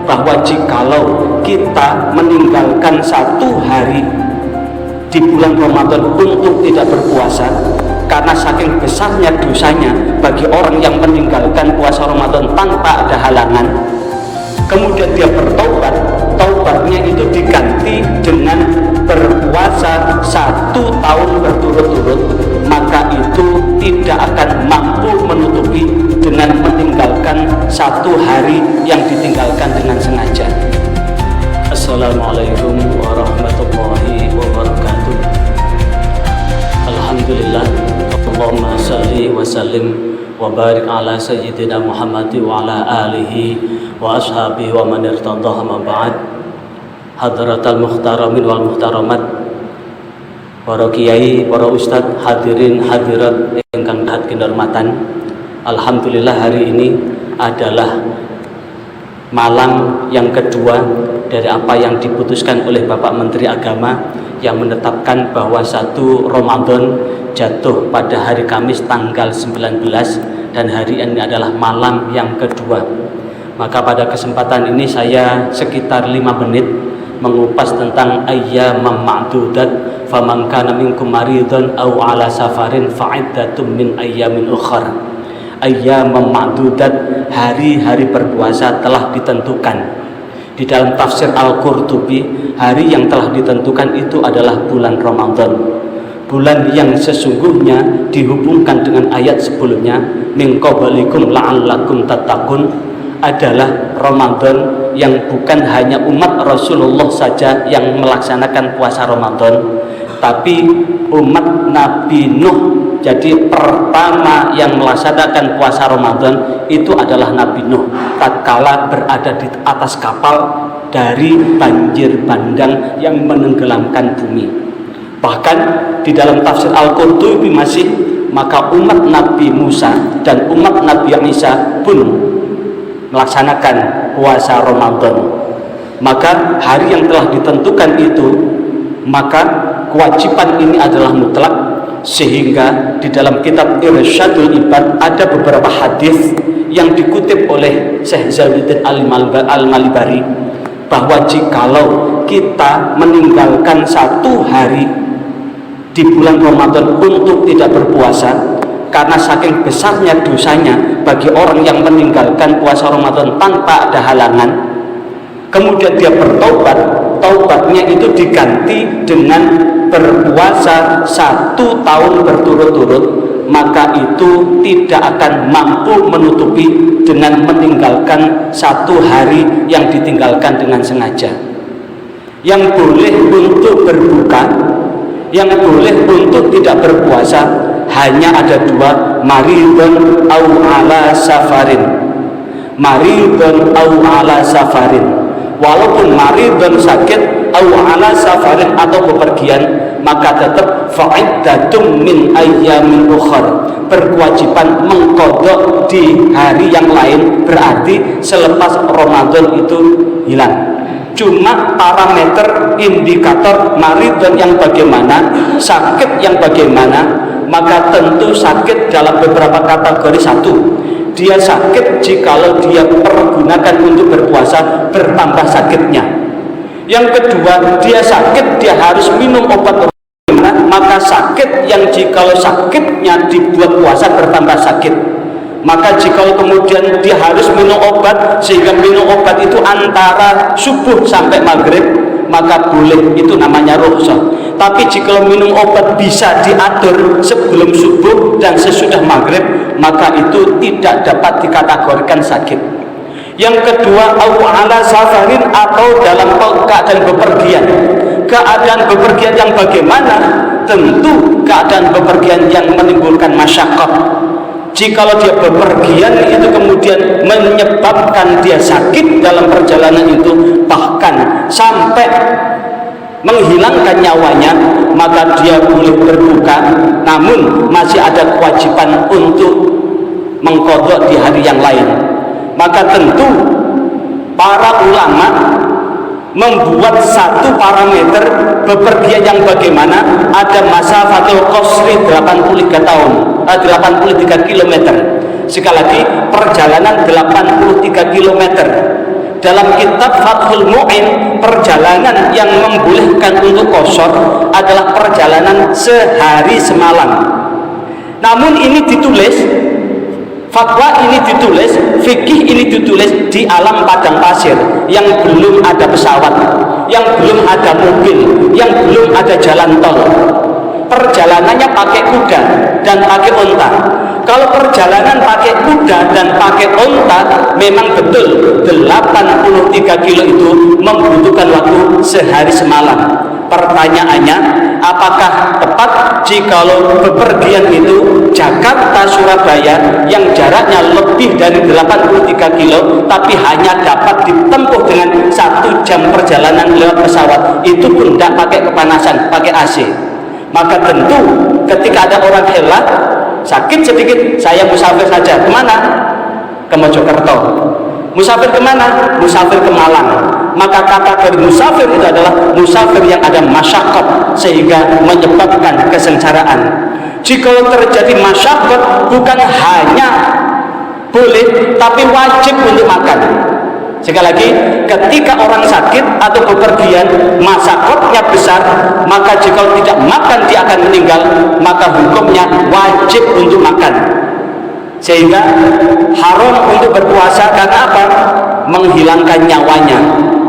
bahwa jikalau kita meninggalkan satu hari di bulan Ramadan untuk tidak berpuasa, karena saking besarnya dosanya bagi orang yang meninggalkan puasa Ramadan tanpa ada halangan, kemudian dia bertobat, taubatnya itu diganti dengan berpuasa 1 tahun berturut-turut, maka itu tidak akan mampu menutupi dengan meninggalkan 1 hari yang ditinggalkan dengan sengaja. Assalamualaikum warahmatullahi wabarakatuh. Alhamdulillah, Allahumma salli wa sallim wa barik ala sayyidina Muhammad wa ala alihi wa ashabihi wa man irtadah, ma ba'd. Hadratal muhtaramin wal muhtaramat, para kiai, para ustad, hadirin hadirat ingkang dahat kinurmatan. Alhamdulillah, hari ini adalah malam yang kedua dari apa yang diputuskan oleh Bapak Menteri Agama yang menetapkan bahwa 1 Ramadan jatuh pada hari Kamis tanggal 19 dan hari ini adalah malam yang kedua. Maka pada kesempatan ini saya sekitar 5 menit mengupas tentang ayyamam ma'dudat, faman kana minkum maridun aw ala safarin fa'iddatum min ayyamin ukhar. Ayyamam ma'dudat, hari-hari berpuasa telah ditentukan. Di dalam tafsir Al-Qurtubi, hari yang telah ditentukan itu adalah bulan Ramadan, bulan yang sesungguhnya dihubungkan dengan ayat sebelumnya, min qablikum la'allakum tattaqun, adalah Ramadan yang bukan hanya umat Rasulullah saja yang melaksanakan puasa Ramadan, tapi umat Nabi Nuh. Jadi pertama yang melaksanakan puasa Ramadan itu adalah Nabi Nuh, tatkala berada di atas kapal dari banjir bandang yang menenggelamkan bumi. Bahkan di dalam tafsir Al-Qurtubi masih, maka umat Nabi Musa dan umat Nabi Isa pun melaksanakan puasa Ramadan. Maka hari yang telah ditentukan itu, maka kewajiban ini adalah mutlak, sehingga di dalam kitab Irsyadul Ibad ada beberapa hadis yang dikutip oleh Syekh Zainuddin Al-Malibari bahwa jikalau kita meninggalkan 1 hari di bulan Ramadan untuk tidak berpuasa, karena saking besarnya dosanya bagi orang yang meninggalkan puasa Ramadan tanpa ada halangan, kemudian dia bertobat, taubatnya itu diganti dengan berpuasa 1 tahun berturut-turut, maka itu tidak akan mampu menutupi dengan meninggalkan 1 hari yang ditinggalkan dengan sengaja. Yang boleh untuk berbuka, yang boleh untuk tidak berpuasa hanya ada 2, maridun au ala safarin. Maridun au ala safarin, walaupun maridun sakit, au ala safarin atau bepergian, maka tetap fa'iddatum min ayyamin ukhar, berkewajiban mengqadha di hari yang lain, berarti selepas Ramadan itu hilang. Cuma parameter indikator maridun yang bagaimana, sakit yang bagaimana, maka tentu sakit dalam beberapa kategori. 1, dia sakit jikalau dia pergunakan untuk berpuasa bertambah sakitnya. Yang kedua, dia sakit dia harus minum obat, maka sakit yang jikalau sakitnya dibuat puasa bertambah sakit, maka jikalau kemudian dia harus minum obat sehingga minum obat itu antara subuh sampai maghrib, maka boleh, itu namanya rukhsah. Tapi jika minum obat bisa diatur sebelum subuh dan sesudah maghrib, maka itu tidak dapat dikategorikan sakit. Yang kedua, au ala safarin, atau dalam keadaan bepergian. Keadaan bepergian yang bagaimana? Tentu keadaan bepergian yang menimbulkan masyaqqah. Jikalau dia bepergian itu kemudian menyebabkan dia sakit dalam perjalanan itu, bahkan sampai menghilangkan nyawanya, maka dia boleh berbuka, namun masih ada kewajiban untuk mengqadha di hari yang lain. Maka tentu para ulama membuat 1 parameter bepergian yang bagaimana. Ada masafatul qasri 83 tahun, 83 km. Sekali lagi, perjalanan 83 km. dalam kitab Fathul Mu'in, perjalanan yang membolehkan untuk qashar adalah perjalanan sehari semalam. Namun ini ditulis, fatwa ini ditulis, fikih ini ditulis di alam padang pasir yang belum ada pesawat, yang belum ada mobil, yang belum ada jalan tol. Perjalanannya pakai kuda dan pakai onta. Kalau perjalanan pakai kuda dan pakai onta, memang betul 83 kilo itu membutuhkan waktu sehari semalam. Pertanyaannya, apakah tepat jikalau bepergian itu Jakarta Surabaya yang jaraknya lebih dari 83 kilo tapi hanya dapat ditempuh dengan 1 jam perjalanan lewat pesawat, itu pun tidak pakai kepanasan, pakai AC. Maka tentu ketika ada orang helat sakit sedikit, saya musafir saja. Kemana? Ke Mojokerto. Musafir kemana? Musafir ke Malang. Maka kata dari musafir itu adalah musafir yang ada masyaqqat sehingga menyebabkan kesengsaraan. Jika terjadi masyaqqat, bukan hanya boleh tapi wajib untuk makan. Sekali lagi, ketika orang sakit atau bepergian masyaqqatnya besar, maka jika tidak makan dia akan meninggal, maka hukumnya wajib untuk makan. Sehingga haram untuk berpuasa karena apa? Menghilangkan nyawanya.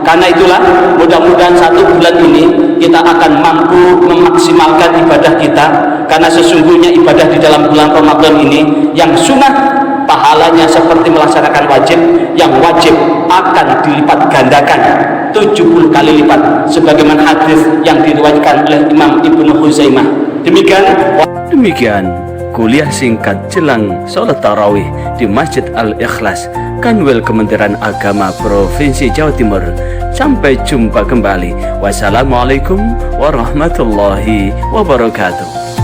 Karena itulah mudah-mudahan 1 bulan ini kita akan mampu memaksimalkan ibadah kita, karena sesungguhnya ibadah di dalam bulan Ramadan ini yang sunnah pahalanya seperti melaksanakan wajib, yang wajib akan dilipat gandakan 70 kali lipat sebagaimana hadis yang diriwayatkan oleh Imam Ibnu Huzaimah. Demikian kuliah singkat jelang sholat tarawih di Masjid Al-Ikhlas, Kanwil Kementerian Agama Provinsi Jawa Timur. Sampai jumpa kembali. Wassalamualaikum warahmatullahi wabarakatuh.